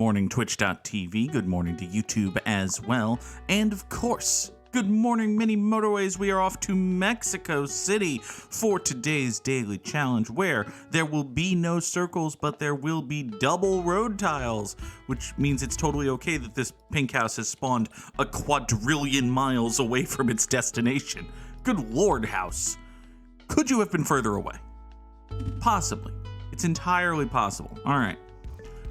morning, Twitch.tv. Good morning to YouTube as well. And of course, good morning, mini Motorways. We are off to Mexico City for today's daily challenge, where there will be no circles, but there will be double road tiles, which means it's totally okay that this pink house has spawned a quadrillion miles away from its destination. Good lord, house. Could you have been further away? Possibly. It's entirely possible. All right.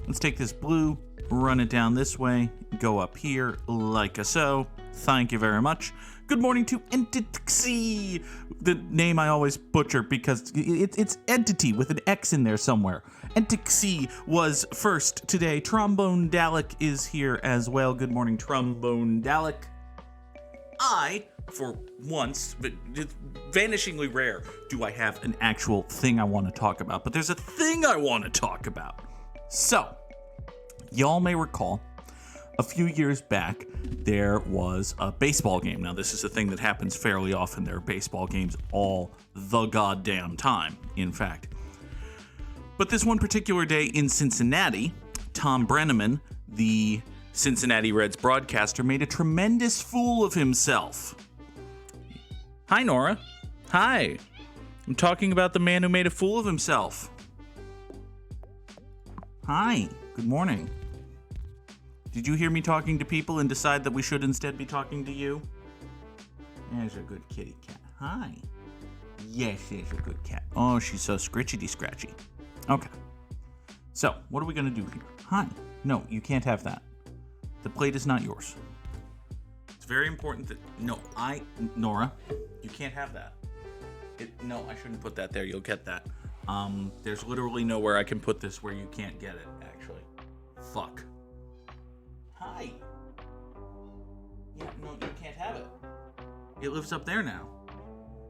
Let's take this blue, run it down this way, go up here like so. Thank you very much. Good morning to Entity, the name I always butcher because it's Entity with an X in there somewhere. Entity was first today. Trombone Dalek is here as well. Good morning, Trombone Dalek. For once, but it's vanishingly rare, do I have an actual thing I want to talk about. But there's a thing I want to talk about. So, y'all may recall, a few years back, there was a baseball game. Now, this is a thing that happens fairly often. There are baseball games all the goddamn time, in fact. But this one particular day in Cincinnati, Thom Brennaman, the Cincinnati Reds broadcaster, made a tremendous fool of himself. Hi, Nora. Hi. I'm talking about the man who made a fool of himself. Hi. Good morning. Did you hear me talking to people and decide that we should instead be talking to you? There's a good kitty cat. Hi. Yes, there's a good cat. Oh, she's so scritchety-scratchy. Okay. So, what are we going to do here? Hi. No, you can't have that. The plate is not yours. It's very important that... Nora, you can't have that. No, I shouldn't put that there. You'll get that. There's literally nowhere I can put this where you can't get it, actually. Fuck. Hi. Yeah, no, you can't have it. It lives up there now.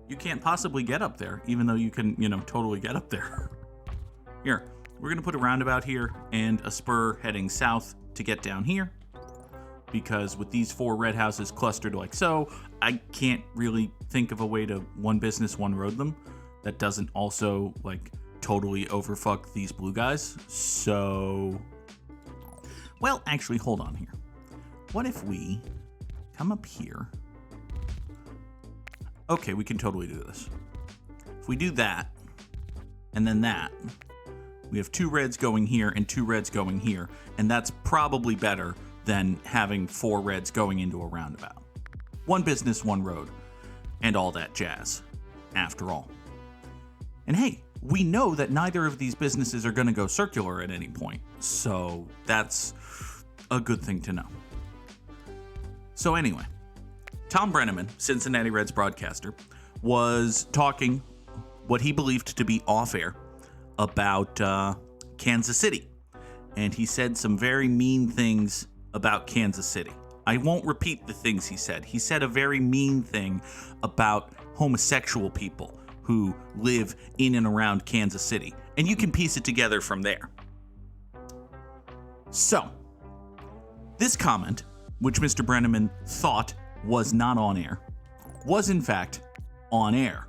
You can't possibly get up there, even though you can, totally get up there. Here, we're going to put a roundabout here and a spur heading south to get down here. Because with these four red houses clustered like so, I can't really think of a way to one business, one road them that doesn't also, totally overfuck these blue guys. So, well, actually, hold on here. What if we come up here? Okay, we can totally do this. If we do that, and then that, we have two reds going here and two reds going here, and that's probably better than having four reds going into a roundabout. One business, one road, and all that jazz, after all. And hey, we know that neither of these businesses are going to go circular at any point, so that's a good thing to know. So anyway, Thom Brennaman, Cincinnati Reds broadcaster, was talking what he believed to be off-air about Kansas City. And he said some very mean things about Kansas City. I won't repeat the things he said. He said a very mean thing about homosexual people who live in and around Kansas City. And you can piece it together from there. So, this comment, which Mr. Brennaman thought was not on air, was in fact on air.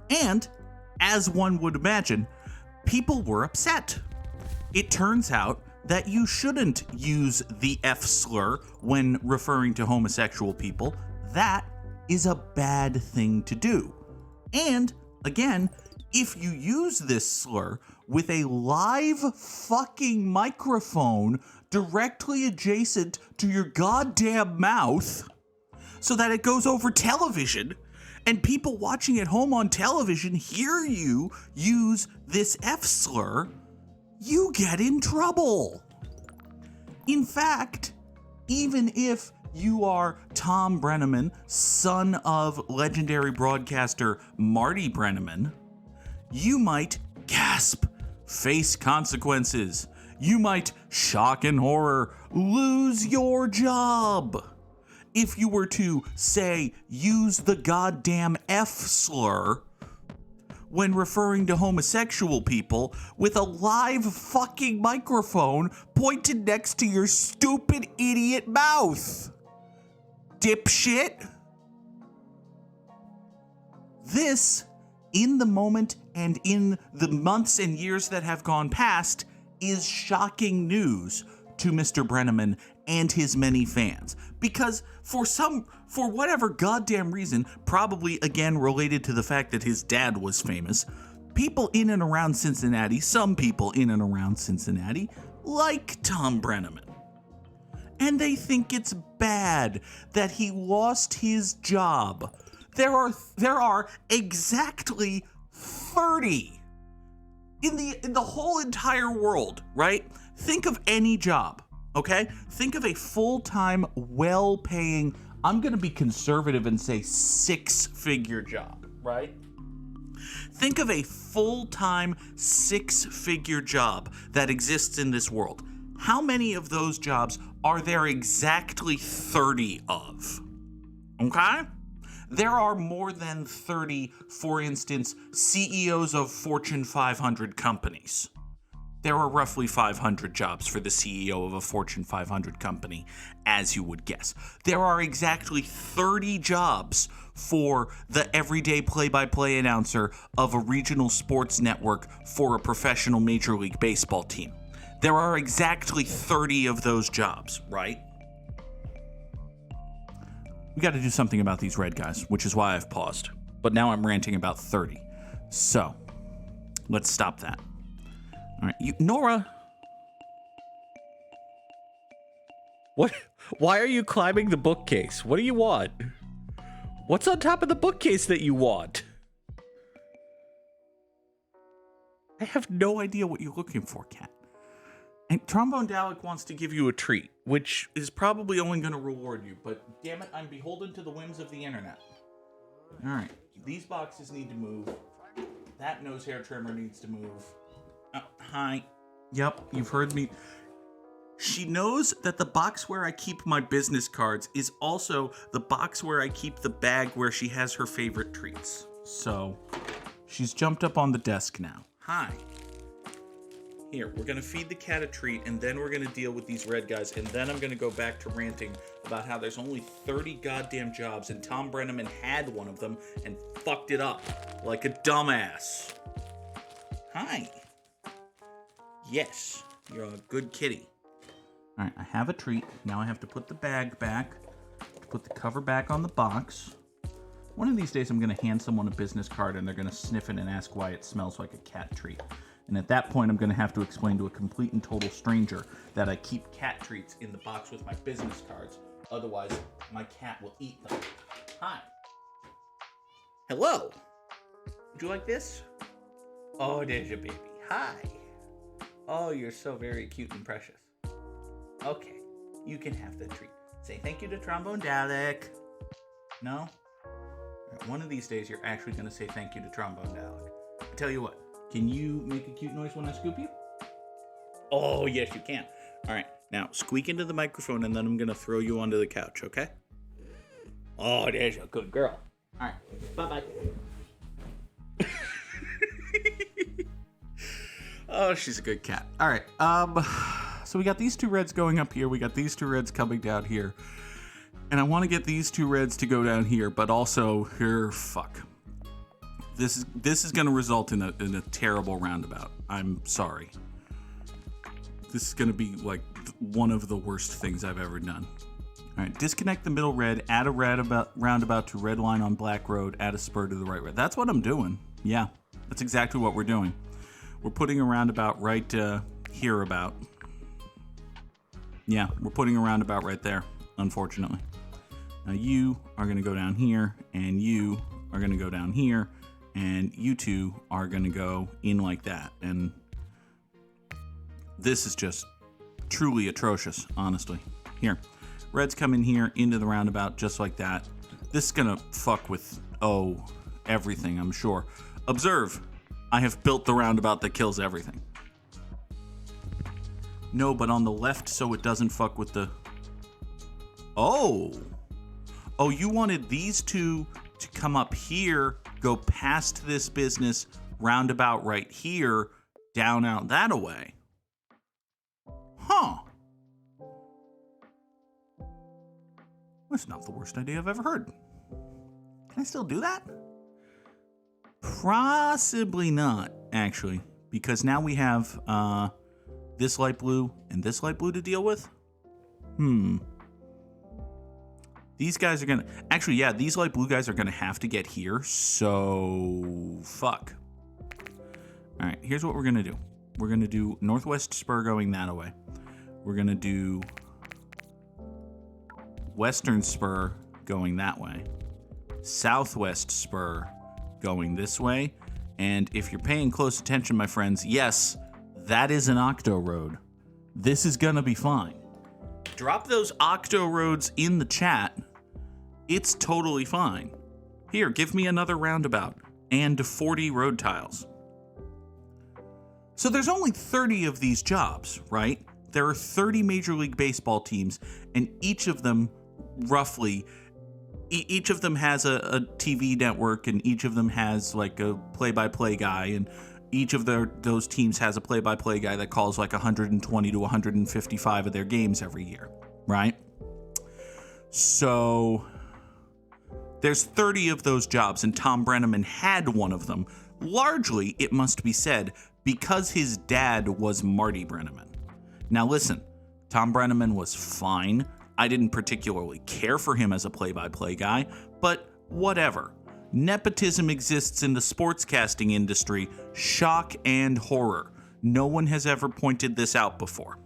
And, as one would imagine, people were upset. It turns out that you shouldn't use the F slur when referring to homosexual people. That is a bad thing to do. And, again, if you use this slur with a live fucking microphone directly adjacent to your goddamn mouth so that it goes over television and people watching at home on television hear you use this F slur, you get in trouble. In fact, even if you are Thom Brennaman, son of legendary broadcaster Marty Brennaman, you might gasp, face consequences. You might, shock and horror, lose your job. If you were to, say, use the goddamn F slur when referring to homosexual people with a live fucking microphone pointed next to your stupid idiot mouth. Dipshit. This, in the moment and in the months and years that have gone past, is shocking news to Mr. Brennaman and his many fans. Because for whatever goddamn reason, probably again related to the fact that his dad was famous, people in and around Cincinnati, some people in and around Cincinnati, like Thom Brennaman. And they think it's bad that he lost his job. There are exactly 30 in the whole entire world, right? Think of any job, okay? Think of a full-time, well-paying, I'm going to be conservative and say 6-figure job, right? Think of a full-time 6-figure job that exists in this world. How many of those jobs are there exactly 30 of? Okay? There are more than 30, for instance, CEOs of Fortune 500 companies. There are roughly 500 jobs for the CEO of a Fortune 500 company, as you would guess. There are exactly 30 jobs for the everyday play-by-play announcer of a regional sports network for a professional Major League Baseball team. There are exactly 30 of those jobs, right? We got to do something about these red guys, which is why I've paused. But now I'm ranting about 30. So, let's stop that. All right, Nora. What? Why are you climbing the bookcase? What do you want? What's on top of the bookcase that you want? I have no idea what you're looking for, Cat. And Trombone Dalek wants to give you a treat, which is probably only going to reward you, but damn it, I'm beholden to the whims of the internet. All right, these boxes need to move. That nose hair trimmer needs to move. Hi. Yep, you've heard me. She knows that the box where I keep my business cards is also the box where I keep the bag where she has her favorite treats. So, she's jumped up on the desk now. Hi. Here, we're going to feed the cat a treat, and then we're going to deal with these red guys, and then I'm going to go back to ranting about how there's only 30 goddamn jobs, and Thom Brennaman had one of them and fucked it up like a dumbass. Hi. Yes, you're a good kitty. All right, I have a treat. Now I have to put the bag back, put the cover back on the box. One of these days, I'm going to hand someone a business card, and they're going to sniff it and ask why it smells like a cat treat. And at that point, I'm going to have to explain to a complete and total stranger that I keep cat treats in the box with my business cards. Otherwise, my cat will eat them. Hi. Hello. Would you like this? Oh, there's your baby. Hi. Oh, you're so very cute and precious. Okay, you can have the treat. Say thank you to Trombone Dalek. No? Right, one of these days, you're actually going to say thank you to Trombone Dalek. I tell you what. Can you make a cute noise when I scoop you? Oh, yes, you can. All right, now squeak into the microphone, and then I'm going to throw you onto the couch, okay? Oh, there's a good girl. All right, bye-bye. Oh, she's a good cat. All right, so we got these two reds going up here. We got these two reds coming down here. And I want to get these two reds to go down here, but also here, fuck. This is going to result in a terrible roundabout. I'm sorry. This is going to be like one of the worst things I've ever done. All right, disconnect the middle red, add a roundabout to red line on black road, add a spur to the right red. That's what I'm doing. Yeah, that's exactly what we're doing. We're putting a roundabout right here about. Yeah, we're putting a roundabout right there, unfortunately. Now you are going to go down here, and you are going to go down here. And you two are going to go in like that. And this is just truly atrocious, honestly. Here, reds come in here into the roundabout just like that. This is going to fuck with, everything, I'm sure. Observe, I have built the roundabout that kills everything. No, but on the left so it doesn't fuck with the... Oh, you wanted these two to come up here, go past this business, roundabout right here, down out that away. Huh. That's not the worst idea I've ever heard. Can I still do that? Possibly not, actually, because now we have this light blue, and this light blue to deal with? These guys are gonna... Actually, yeah, these light blue guys are gonna have to get here, so... Fuck. Alright, here's what we're gonna do. We're gonna do northwest spur going that way. We're gonna do western spur going that way. Southwest spur going this way. And if you're paying close attention, my friends, yes, that is an octo road. This is gonna be fine. Drop those octo roads in the chat. It's totally fine. Here, give me another roundabout and 40 road tiles. So there's only 30 of these jobs, right? There are 30 Major League Baseball teams, and each of them, roughly, each of them has a TV network, and each of them has like a play-by-play guy, and each of those teams has a play-by-play guy that calls like 120 to 155 of their games every year, right? So there's 30 of those jobs, and Thom Brennaman had one of them. Largely, it must be said, because his dad was Marty Brennaman. Now listen, Thom Brennaman was fine. I didn't particularly care for him as a play-by-play guy, but whatever. Nepotism exists in the sportscasting industry. Shock and horror. No one has ever pointed this out before.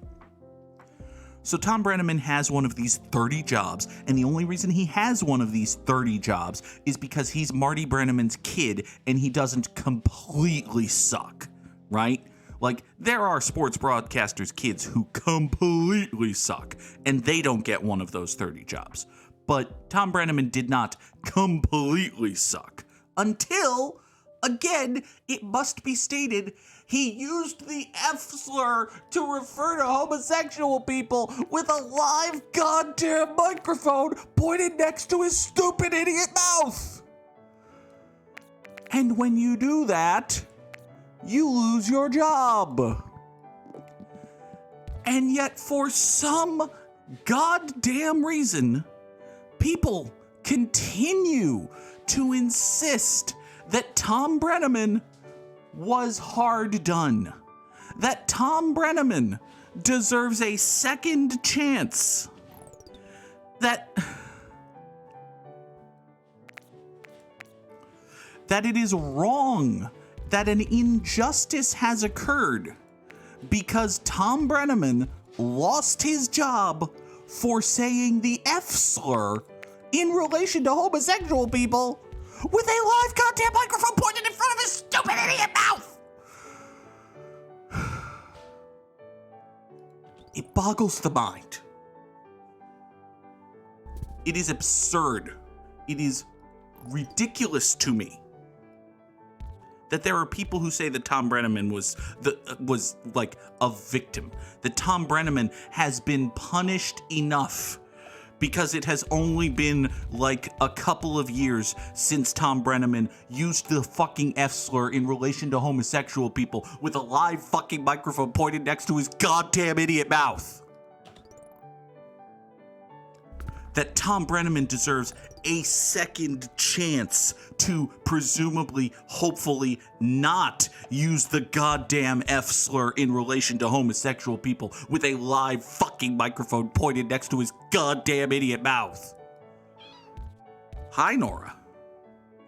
So Thom Brennaman has one of these 30 jobs, and the only reason he has one of these 30 jobs is because he's Marty Brennaman's kid, and he doesn't completely suck, right? Like, there are sports broadcasters' kids who completely suck, and they don't get one of those 30 jobs. But Thom Brennaman did not completely suck. Until, again, it must be stated, he used the F slur to refer to homosexual people with a live goddamn microphone pointed next to his stupid idiot mouth. And when you do that, you lose your job. And yet, for some goddamn reason, people continue to insist that Thom Brennaman was hard done. That Thom Brennaman deserves a second chance. That it is wrong, that an injustice has occurred because Thom Brennaman lost his job for saying the F slur in relation to homosexual people with a live goddamn microphone pointed in front of his stupid idiot mouth. It boggles the mind. It is absurd. It is ridiculous to me that there are people who say that Thom Brennaman was like a victim. That Thom Brennaman has been punished enough because it has only been like a couple of years since Thom Brennaman used the fucking F slur in relation to homosexual people with a live fucking microphone pointed next to his goddamn idiot mouth. That Thom Brennaman deserves a second chance to presumably, hopefully, not use the goddamn F slur in relation to homosexual people with a live fucking microphone pointed next to his goddamn idiot mouth. Hi, Nora.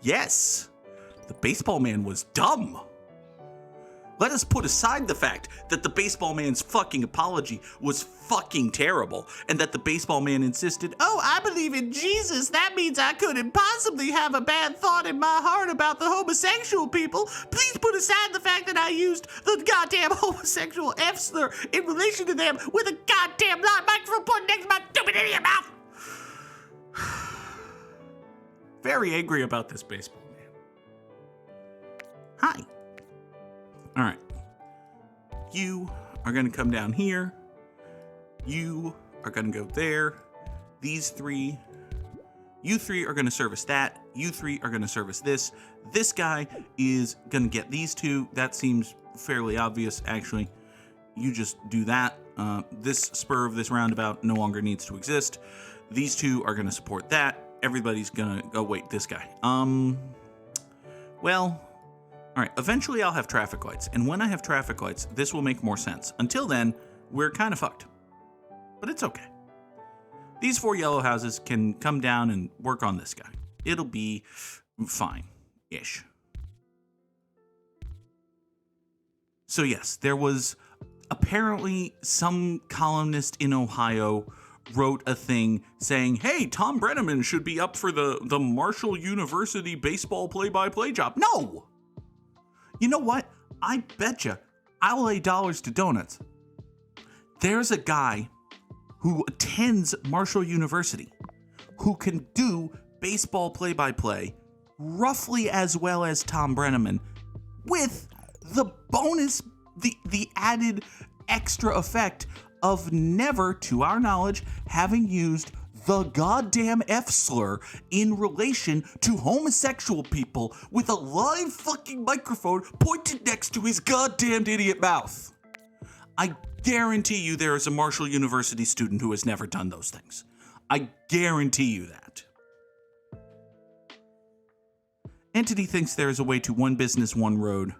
Yes, the baseball man was dumb. Let us put aside the fact that the baseball man's fucking apology was fucking terrible, and that the baseball man insisted, "Oh, I believe in Jesus. That means I couldn't possibly have a bad thought in my heart about the homosexual people. Please put aside the fact that I used the goddamn homosexual F slur in relation to them with a goddamn live microphone pointed next to my stupid idiot mouth." Very angry about this baseball man. Hi. All right, you are going to come down here. You are going to go there. These three, you three are going to service that. You three are going to service this. This guy is going to get these two. That seems fairly obvious, actually. You just do that. This spur of this roundabout no longer needs to exist. These two are going to support that. Everybody's going to, oh wait, this guy. Well, All right, eventually I'll have traffic lights, and when I have traffic lights, this will make more sense. Until then, we're kind of fucked. But it's okay. These 4 yellow houses can come down and work on this guy. It'll be fine-ish. So yes, there was apparently some columnist in Ohio wrote a thing saying, hey, Thom Brennaman should be up for the Marshall University baseball play-by-play job. No! You know what? I betcha I'll lay dollars to donuts. There's a guy who attends Marshall University who can do baseball play-by-play roughly as well as Thom Brennaman with the bonus, the added extra effect of never, to our knowledge, having used the goddamn F slur in relation to homosexual people with a live fucking microphone pointed next to his goddamned idiot mouth. I guarantee you there is a Marshall University student who has never done those things. I guarantee you that. Entity thinks there is a way to one business, one road,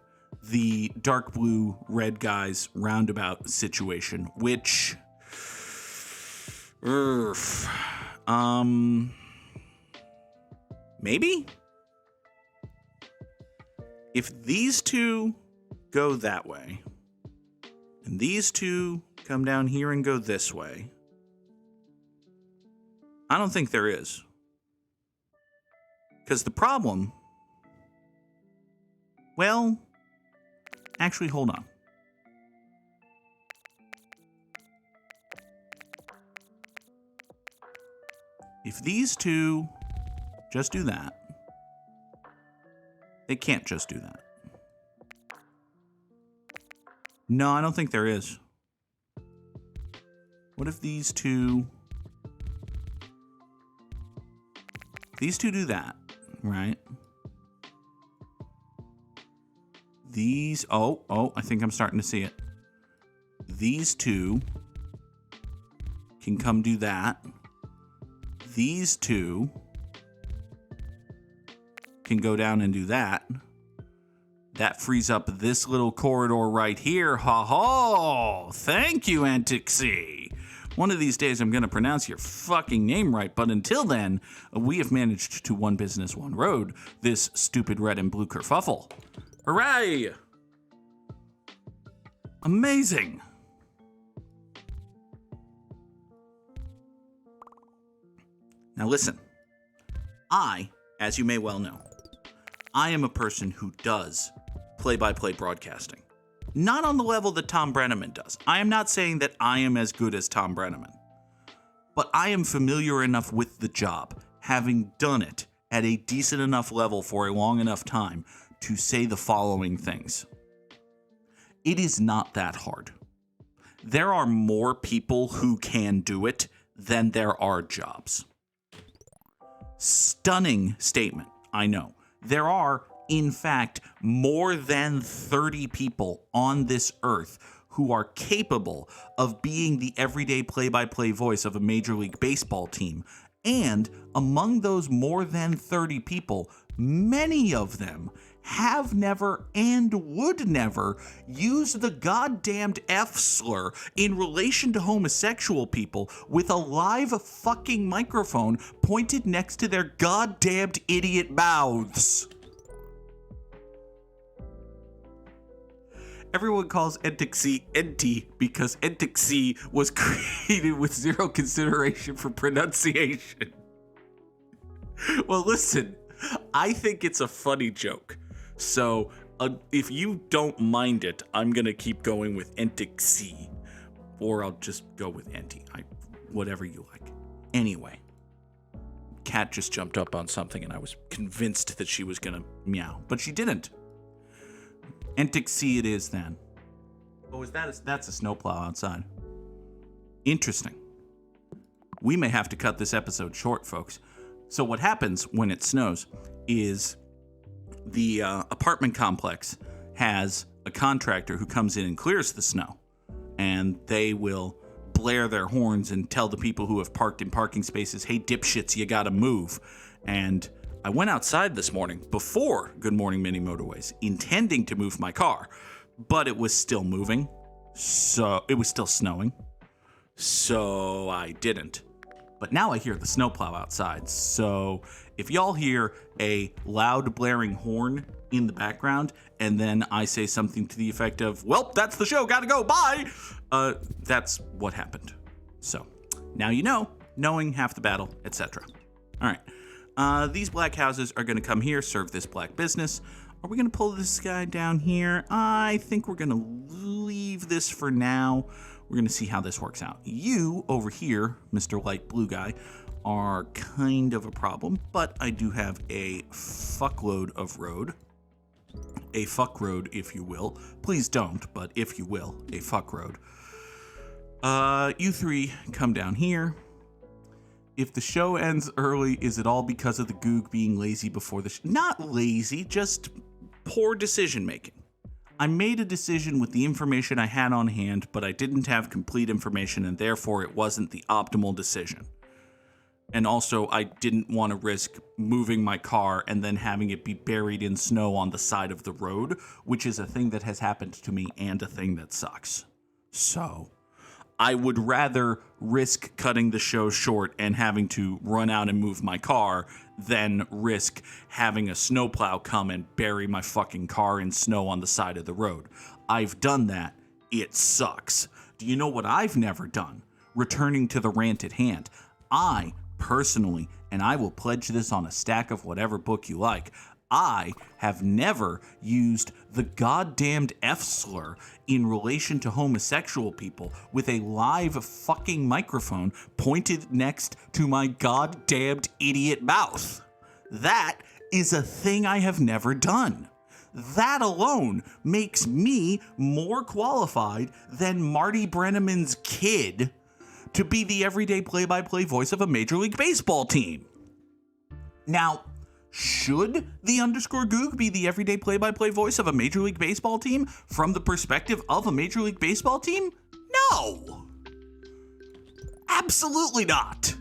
the dark blue, red guys roundabout situation, which... maybe? If these two go that way, and these two come down here and go this way, I don't think there is. Because the problem... well, actually, hold on. If these two just do that, they can't just do that. No, I don't think there is. What if these two do that, right? These, I think I'm starting to see it. These two can come do that. These two can go down and do that. That frees up this little corridor right here. Ha ha! Thank you, Antixi. One of these days I'm going to pronounce your fucking name right, but until then, we have managed to one business, one road, this stupid red and blue kerfuffle. Hooray! Amazing! Now listen, I, as you may well know, I am a person who does play-by-play broadcasting. Not on the level that Thom Brennaman does. I am not saying that I am as good as Thom Brennaman. But I am familiar enough with the job, having done it at a decent enough level for a long enough time, to say the following things. It is not that hard. There are more people who can do it than there are jobs. Stunning statement, I know. There are, in fact, more than 30 people on this earth who are capable of being the everyday play-by-play voice of a Major League Baseball team. And among those more than 30 people, many of them have never and would never use the goddamned F slur in relation to homosexual people with a live fucking microphone pointed next to their goddamned idiot mouths. Everyone calls Entixi Enti because Entixi was created with zero consideration for pronunciation. Well, listen, I think it's a funny joke. So, if you don't mind it, I'm going to keep going with Entixi. Or I'll just go with Enti. Whatever you like. Anyway. Cat just jumped up on something and I was convinced that she was going to meow. But she didn't. Entixi it is then. Oh, that's a snowplow outside. Interesting. We may have to cut this episode short, folks. So what happens when it snows is the apartment complex has a contractor who comes in and clears the snow. And they will blare their horns and tell the people who have parked in parking spaces, hey, dipshits, you gotta move. And I went outside this morning before Good Morning Mini Motorways, intending to move my car, but it was still moving, so it was still snowing, so I didn't. But now I hear the snowplow outside, so if y'all hear a loud blaring horn in the background, and then I say something to the effect of, well, that's the show, gotta go, bye, that's what happened. So, now you know, knowing half the battle, etc. All right, these black houses are gonna come here, serve this black business. Are we gonna pull this guy down here? I think we're gonna leave this for now. We're gonna see how this works out. You, over here, Mr. Light Blue Guy, are kind of a problem, but I do have a fuckload of road. A fuck road, if you will. Please don't, but if you will, a fuck road. You three come down here. If the show ends early, is it all because of the Goog being lazy before the show? Not lazy, just poor decision making. I made a decision with the information I had on hand, but I didn't have complete information, and therefore it wasn't the optimal decision. And also, I didn't want to risk moving my car and then having it be buried in snow on the side of the road, which is a thing that has happened to me and a thing that sucks. So, I would rather risk cutting the show short and having to run out and move my car than risk having a snowplow come and bury my fucking car in snow on the side of the road. I've done that. It sucks. Do you know what I've never done? Returning to the rant at hand. I personally, and I will pledge this on a stack of whatever book you like, I have never used the goddamned F-slur in relation to homosexual people with a live fucking microphone pointed next to my goddamned idiot mouth. That is a thing I have never done. That alone makes me more qualified than Marty Brennaman's kid to be the everyday play-by-play voice of a Major League Baseball team. Now, should the _Goog be the everyday play-by-play voice of a Major League Baseball team from the perspective of a Major League Baseball team? No! Absolutely not!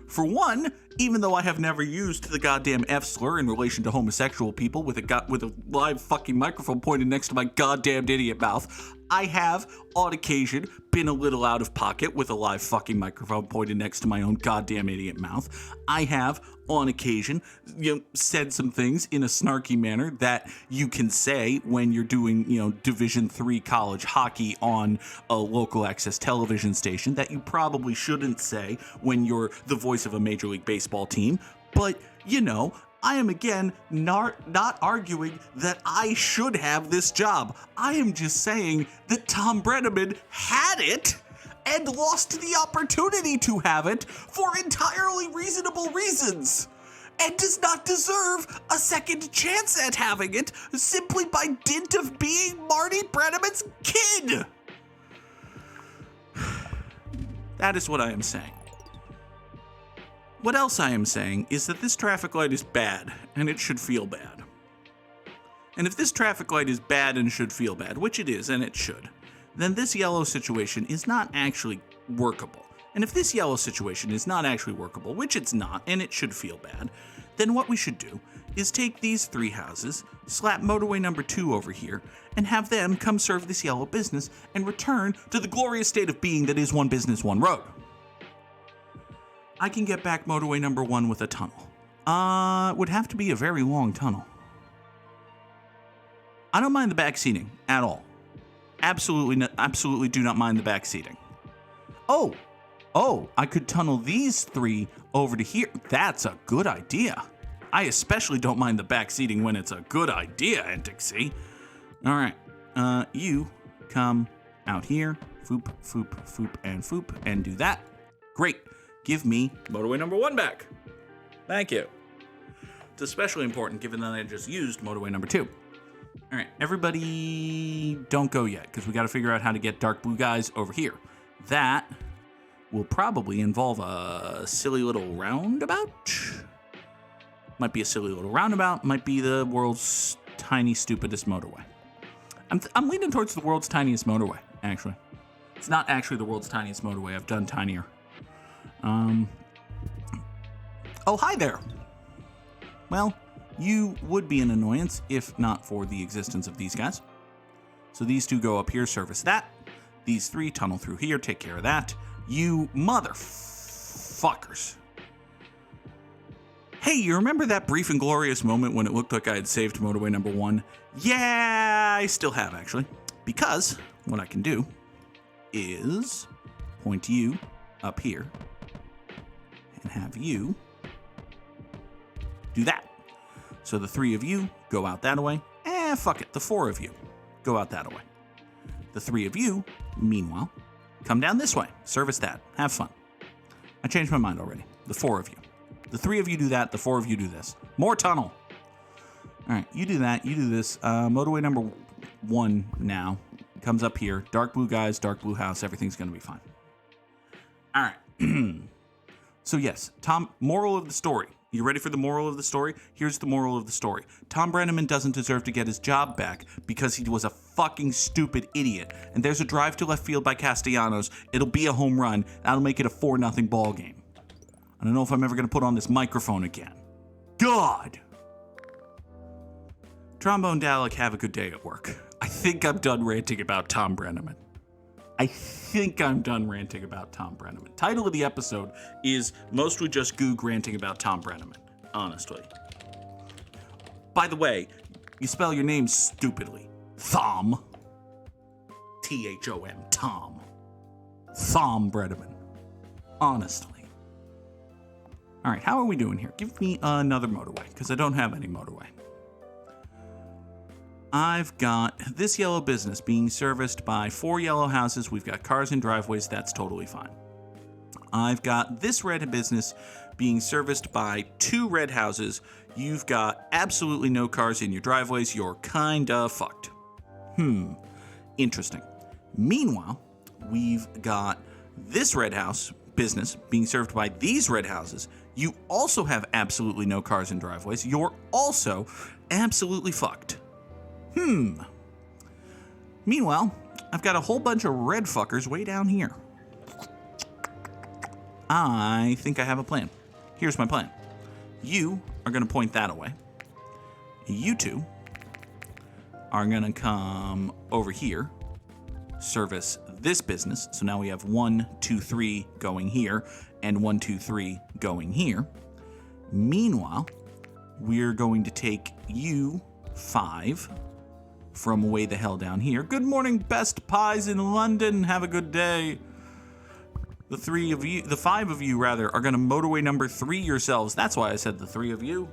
For one, even though I have never used the goddamn F-slur in relation to homosexual people with a live fucking microphone pointed next to my goddamn idiot mouth, I have, on occasion, been a little out of pocket with a live fucking microphone pointed next to my own goddamn idiot mouth. I have, on occasion, said some things in a snarky manner that you can say when you're doing, Division III college hockey on a local access television station that you probably shouldn't say when you're the voice of a Major League Baseball team. But, I am again not arguing that I should have this job. I am just saying that Thom Brennaman had it and lost the opportunity to have it for entirely reasonable reasons, and does not deserve a second chance at having it simply by dint of being Marty Brennaman's kid. That is what I am saying. What else I am saying is that this traffic light is bad, and it should feel bad. And if this traffic light is bad and should feel bad, which it is, and it should, then this yellow situation is not actually workable. And if this yellow situation is not actually workable, which it's not, and it should feel bad, then what we should do is take these 3 houses, slap motorway number 2 over here, and have them come serve this yellow business and return to the glorious state of being that is one business, one road. I can get back motorway number 1 with a tunnel. It would have to be a very long tunnel. I don't mind the back seating at all. Absolutely do not mind the back seating. Oh, I could tunnel these 3 over to here. That's a good idea. I especially don't mind the back seating when it's a good idea, Entixie. All right, you come out here, foop, foop, foop, and do that. Great. Give me motorway number 1 back. Thank you. It's especially important given that I just used motorway number 2. All right, everybody don't go yet, because we got to figure out how to get dark blue guys over here. That will probably involve a silly little roundabout. Might be a silly little roundabout. Might be the world's tiny, stupidest motorway. I'm leaning towards the world's tiniest motorway, actually. It's not actually the world's tiniest motorway. I've done tinier. Oh, hi there. Well, you would be an annoyance if not for the existence of these guys. So these two go up here, service that. These three tunnel through here, take care of that. You motherfuckers. Hey, you remember that brief and glorious moment when it looked like I had saved motorway number 1? Yeah, I still have, actually. Because what I can do is point you up here and have you do that. So the 3 of you go out that way. Fuck it, the 4 of you go out that way. The 3 of you, meanwhile, come down this way. Service that. Have fun. I changed my mind already. The 4 of you. The 3 of you do that. The 4 of you do this. More tunnel. All right, you do that. You do this. Motorway number 1 now comes up here. Dark blue guys, dark blue house. Everything's going to be fine. All right. So yes, Thom, moral of the story. You ready for the moral of the story? Here's the moral of the story. Thom Brennaman doesn't deserve to get his job back because he was a fucking stupid idiot. And there's a drive to left field by Castellanos. It'll be a home run. That'll make it a 4-0 ball game. I don't know if I'm ever going to put on this microphone again. God! Trombone Dalek, have a good day at work. I think I'm done ranting about Thom Brennaman. Title of the episode is mostly just Goog ranting about Thom Brennaman, honestly. By the way, you spell your name stupidly. Thom. Thom. Thom. Thom Brennaman. Honestly. All right, how are we doing here? Give me another motorway, because I don't have any motorway. I've got this yellow business being serviced by 4 yellow houses. We've got cars and driveways. That's totally fine. I've got this red business being serviced by 2 red houses. You've got absolutely no cars in your driveways. You're kinda fucked. Interesting. Meanwhile, we've got this red house business being served by these red houses. You also have absolutely no cars and driveways. You're also absolutely fucked. Meanwhile, I've got a whole bunch of red fuckers way down here. I think I have a plan. Here's my plan. You are going to point that away. You two are going to come over here, service this business. So now we have 1, 2, 3 going here, and 1, 2, 3 going here. Meanwhile, we're going to take you 5 from way the hell down here. Good morning, best pies in London. Have a good day. The 5 of you rather, are going to motorway number 3 yourselves. That's why I said the 3 of you.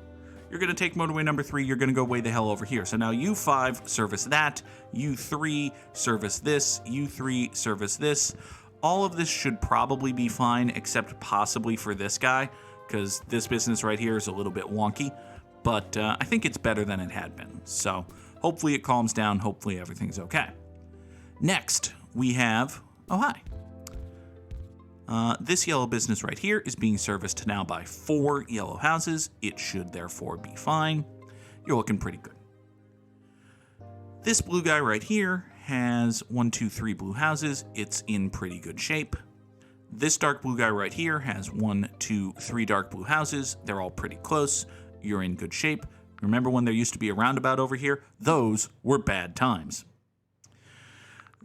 You're going to take motorway number 3. You're going to go way the hell over here. So now you 5 service that. You 3 service this. You 3 service this. All of this should probably be fine, except possibly for this guy, because this business right here is a little bit wonky. But I think it's better than it had been. So hopefully it calms down. Hopefully everything's okay. Next, we have... Oh, hi. This yellow business right here is being serviced now by 4 yellow houses. It should therefore be fine. You're looking pretty good. This blue guy right here has 1, 2, 3 blue houses. It's in pretty good shape. This dark blue guy right here has 1, 2, 3 dark blue houses. They're all pretty close. You're in good shape. Remember when there used to be a roundabout over here? Those were bad times.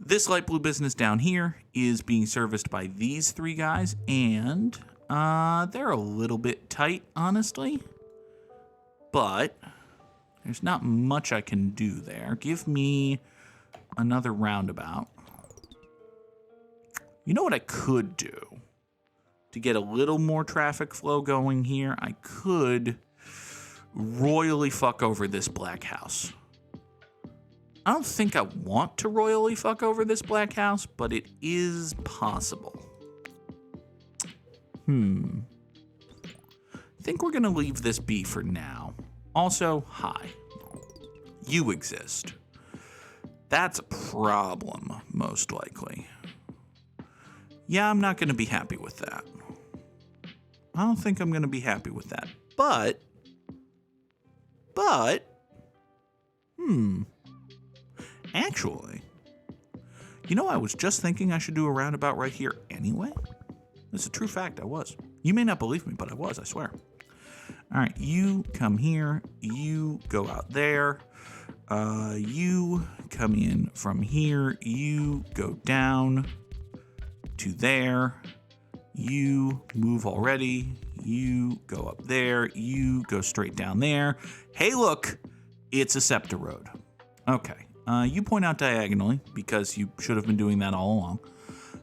This light blue business down here is being serviced by these 3 guys, and they're a little bit tight, honestly. But there's not much I can do there. Give me another roundabout. You know what I could do to get a little more traffic flow going here? I could royally fuck over this black house. I don't think I want to royally fuck over this black house, but it is possible. I think we're going to leave this be for now. Also, hi. You exist. That's a problem, most likely. Yeah, I'm not going to be happy with that. I don't think I'm going to be happy with that. But, actually, you know, I was just thinking I should do a roundabout right here anyway. It's a true fact, I was. You may not believe me, but I was, I swear. All right, you come here. You go out there. You come in from here. You go down to there. You move already. You go up there. You go straight down there. Hey, look, it's a SEPTA road. Okay. You point out diagonally because you should have been doing that all along.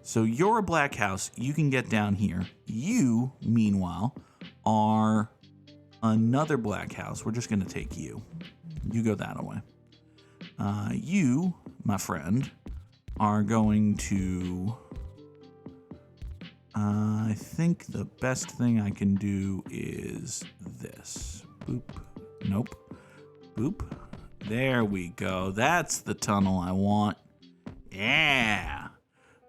So you're a black house. You can get down here. You, meanwhile, are another black house. We're just going to take you. You go that way. You, my friend, are going to... I think the best thing I can do is this. Boop. Nope. Boop. There we go. That's the tunnel I want. Yeah.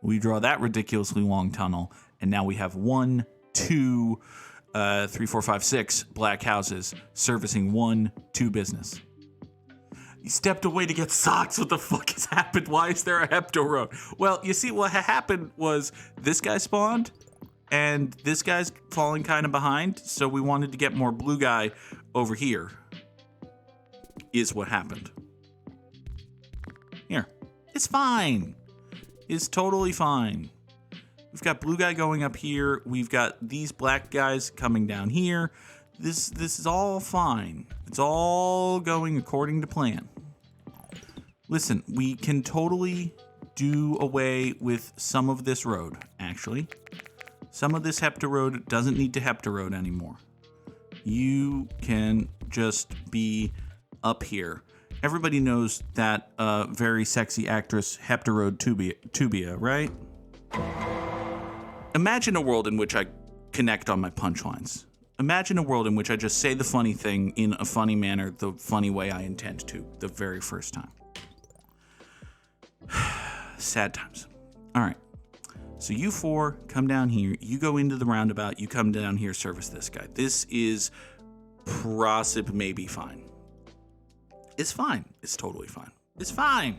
We draw that ridiculously long tunnel, and now we have 1, 2, 3, 4, 5, 6 black houses servicing 1, 2 business. He stepped away to get socks. What the fuck has happened? Why is there a Hepto Road? Well, you see, what happened was this guy spawned, and this guy's falling kind of behind, so we wanted to get more blue guy over here, is what happened. Here. It's fine. It's totally fine. We've got blue guy going up here. We've got these black guys coming down here. This is all fine. It's all going according to plan. Listen, we can totally do away with some of this road, actually. Some of this Hepta Road doesn't need to Hepta Road anymore. You can just be up here. Everybody knows that very sexy actress Hepta Road Tubia, right? Imagine a world in which I connect on my punchlines. Imagine a world in which I just say the funny thing in a funny manner, the funny way I intend to, the very first time. Sad times. All right. So you 4 come down here. You go into the roundabout. You come down here, service this guy. This is maybe fine. It's fine. It's totally fine. It's fine.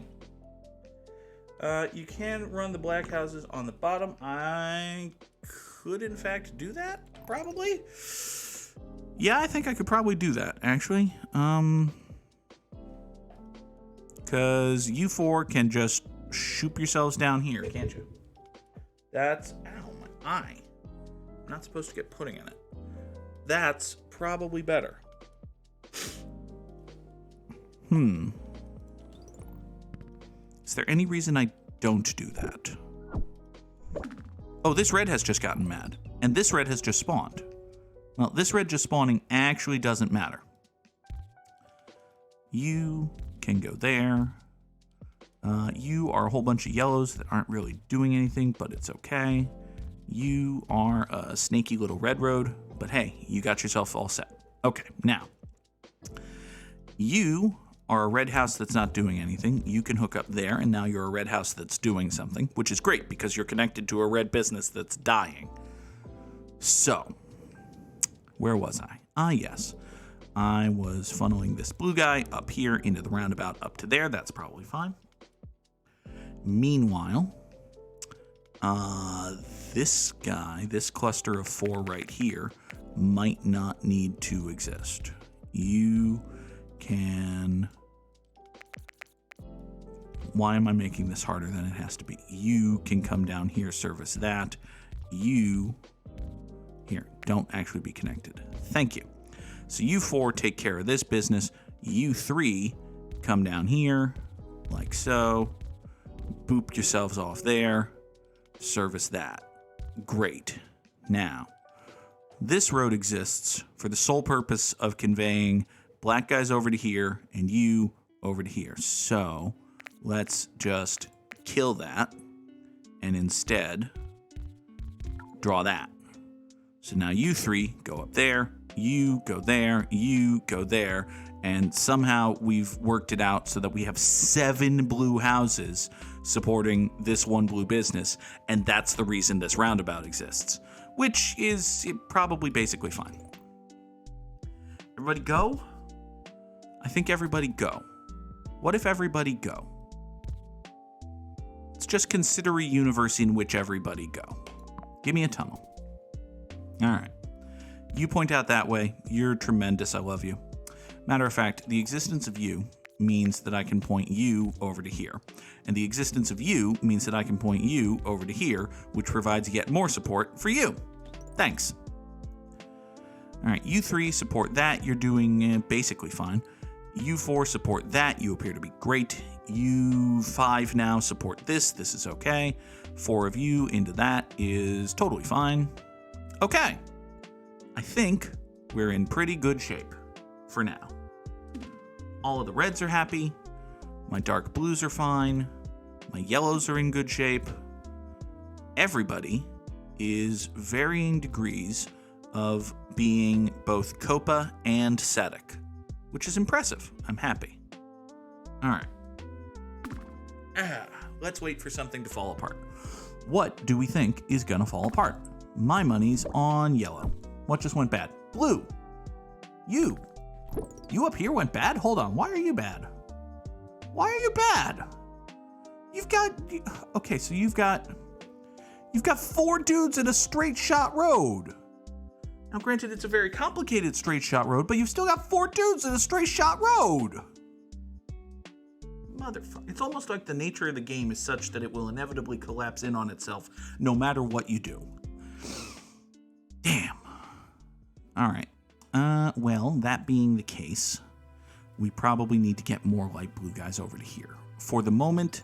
You can run the black houses on the bottom. I could, in fact, do that. Probably. Yeah, I think I could probably do that, actually. Because you 4 can just shoot yourselves down here, can't you? That's... Ow, my eye. I'm not supposed to get pudding in it. That's probably better. Is there any reason I don't do that? Oh, this red has just gotten mad. And this red has just spawned. Well, this red just spawning actually doesn't matter. You can go there. You are a whole bunch of yellows that aren't really doing anything, but it's okay. You are a snaky little red road, but hey, you got yourself all set. Okay, now. You are a red house that's not doing anything. You can hook up there, and now you're a red house that's doing something, which is great because you're connected to a red business that's dying. So, where was I? Ah, yes. I was funneling this blue guy up here into the roundabout up to there. That's probably fine. Meanwhile, this guy, this cluster of 4 right here, might not need to exist. You can... Why am I making this harder than it has to be? You can come down here, service that. You... Here, don't actually be connected. Thank you. So you 4 take care of this business. You 3 come down here, like so. Boop yourselves off there. Service that. Great. Now, this road exists for the sole purpose of conveying black guys over to here and you over to here. So let's just kill that and instead draw that. So now you 3 go up there, you go there, you go there, and somehow we've worked it out so that we have 7 blue houses supporting this 1 blue business, and that's the reason this roundabout exists, which is probably basically fine. Everybody go? I think everybody go. What if everybody go? Let's just consider a universe in which everybody go. Give me a tunnel. All right. You point out that way. You're tremendous. I love you. Matter of fact, the existence of you means that I can point you over to here. And the existence of you means that I can point you over to here, which provides yet more support for you. Thanks. All right, you 3 support that. You're doing basically fine. You 4 support that. You appear to be great. You 5 now support this. This is okay. 4 of you into that is totally fine. Okay. I think we're in pretty good shape for now. All of the reds are happy. My dark blues are fine. My yellows are in good shape. Everybody is varying degrees of being both Copa and Sedek, which is impressive. I'm happy. All right. Let's wait for something to fall apart. What do we think is gonna fall apart? My money's on yellow. What just went bad? Blue. You up here went bad? Hold on. Why are you bad? Why are you bad? Okay, so you've got 4 dudes in a straight shot road. Now, granted, it's a very complicated straight shot road, but you've still got 4 dudes in a straight shot road. Motherfucker. It's almost like the nature of the game is such that it will inevitably collapse in on itself no matter what you do. Damn. All right. Well, that being the case, we probably need to get more light blue guys over to here. For the moment,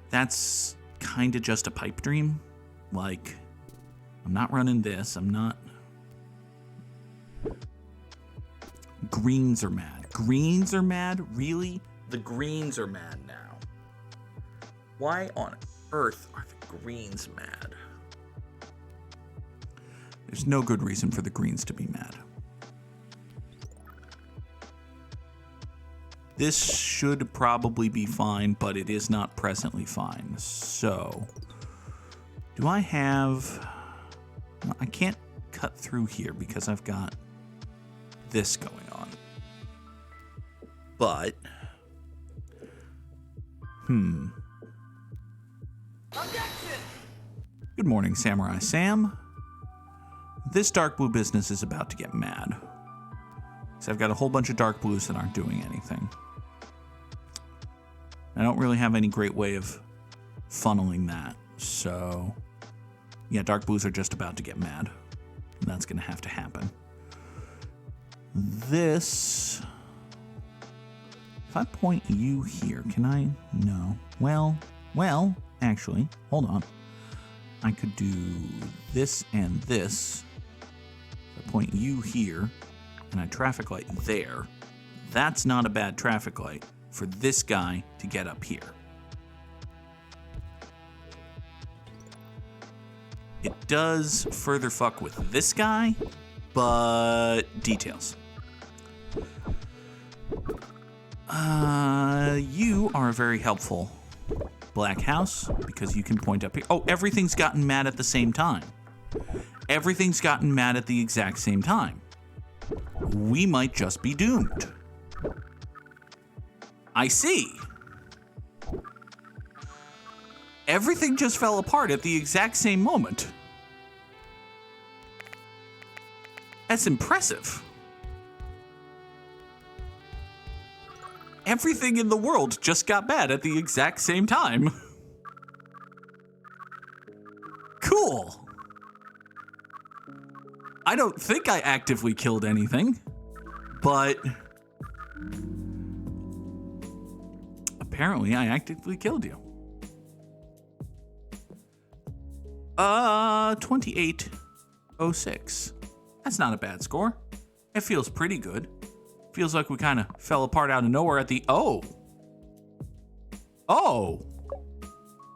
that's kind of just a pipe dream. Like, I'm not running this. I'm not... Greens are mad. Greens are mad? Really? The greens are mad now. Why on earth are the greens mad? There's no good reason for the greens to be mad. This should probably be fine, but it is not presently fine. So, do I have... Well, I can't cut through here because I've got this going on. But... Objection! Good morning, Samurai Sam. This dark blue business is about to get mad. So I've got a whole bunch of dark blues that aren't doing anything. I don't really have any great way of funneling that. So, yeah, dark blues are just about to get mad. And that's going to have to happen. This... If I point you here, can I? No. Well, actually, hold on. I could do this and this. If I point you here, and I traffic light there, that's not a bad traffic light for this guy to get up here. It does further fuck with this guy, but details. You are very helpful, Black House, because you can point up here. Oh, everything's gotten mad at the same time. Everything's gotten mad at the exact same time. We might just be doomed. I see. Everything just fell apart at the exact same moment. That's impressive. Everything in the world just got bad at the exact same time. Cool. I don't think I actively killed anything, but apparently I actively killed you. 2806. That's not a bad score. It feels pretty good. Feels like we kind of fell apart out of nowhere at the... Oh!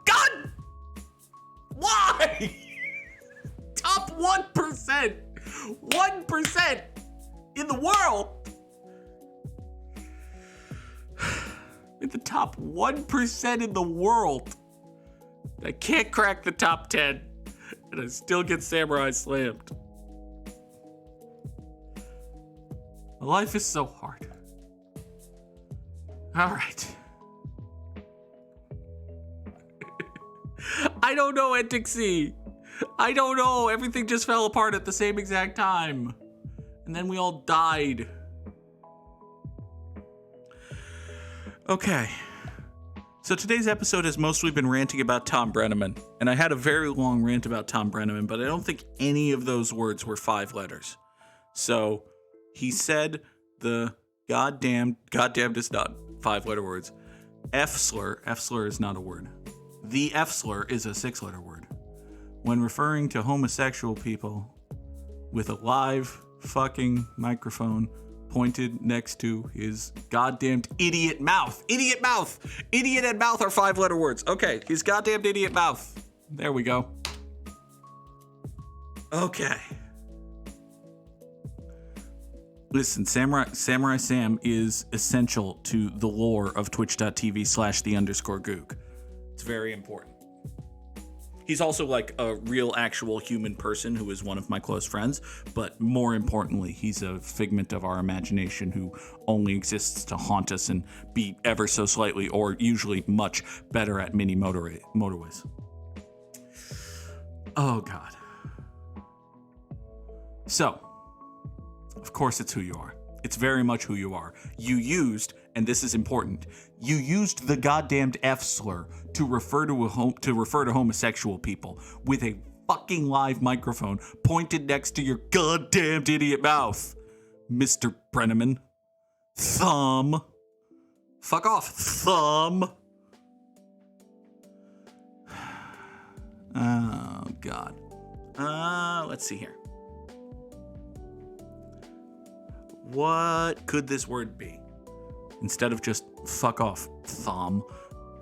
God! Why? Top 1%! 1% in the world! In the top 1% in the world. I can't crack the top 10. And I still get Samurai slammed. Life is so hard. All right. I don't know, Entixie. I don't know. Everything just fell apart at the same exact time. And then we all died. Okay. So today's episode has mostly been ranting about Thom Brennaman. And I had a very long rant about Thom Brennaman, but I don't think any of those words were 5 letters. So he said the goddamn is not 5-letter words. F-slur is not a word. The F-slur is a 6-letter word. When referring to homosexual people with a live fucking microphone pointed next to his goddamned idiot mouth. Idiot mouth! Idiot and mouth are 5-letter words. Okay, his goddamned idiot mouth. There we go. Okay. Listen, Samurai Sam is essential to the lore of twitch.tv/the_Goog. It's very important. He's also like a real actual human person who is one of my close friends, but more importantly, he's a figment of our imagination who only exists to haunt us and be ever so slightly or usually much better at mini motorways. Oh, God. So, of course it's who you are. It's very much who you are. You used, and this is important, you used the goddamned F-slur to refer to homosexual people with a fucking live microphone pointed next to your goddamned idiot mouth, Mr. Brennaman. Thom. Fuck off, Thom. Oh, God. Let's see here. What could this word be? Instead of just fuck off, Thom.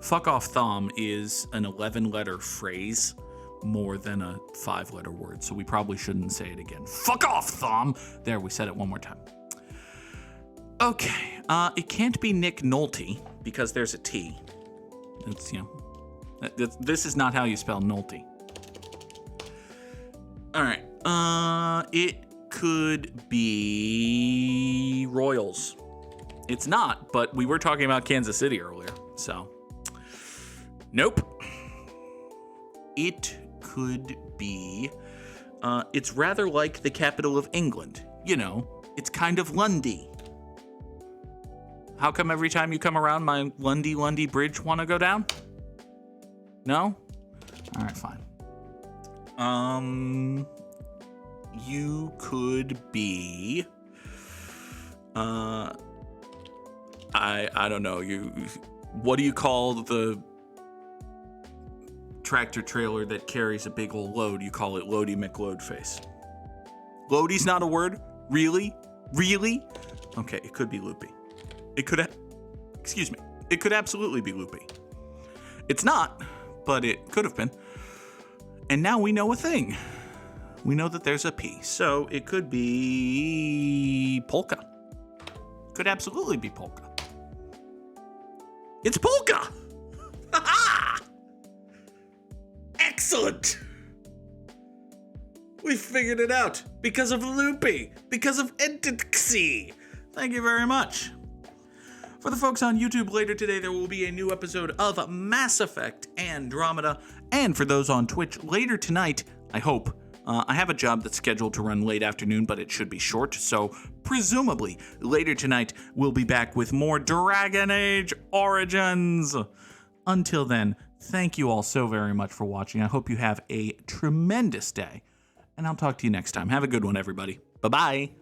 Fuck off, Thom is an 11-letter phrase more than a 5-letter word, so we probably shouldn't say it again. Fuck off, Thom! There, we said it one more time. Okay, it can't be Nick Nolte because there's a T. It's, this is not how you spell Nolte. All right, it could be Royals. It's not, but we were talking about Kansas City earlier, so. Nope. It could be, it's rather like the capital of England. You know, it's kind of Lundy. How come every time you come around my Lundy Bridge want to go down? No? All right, fine. You could be, I don't know. What do you call the tractor trailer that carries a big old load? You call it Loady McLoadface. Loady's not a word? Really? Really? Okay, it could be loopy. It could absolutely be loopy. It's not, but it could have been. And now we know a thing. We know that there's a P, so it could be polka. Could absolutely be polka. It's polka! Ha-ha! Excellent! We figured it out because of loopy, because of entity. Thank you very much. For the folks on YouTube later today, there will be a new episode of Mass Effect Andromeda. And for those on Twitch later tonight, I hope, I have a job that's scheduled to run late afternoon, but it should be short, so presumably later tonight we'll be back with more Dragon Age Origins. Until then, thank you all so very much for watching. I hope you have a tremendous day, and I'll talk to you next time. Have a good one, everybody. Bye-bye.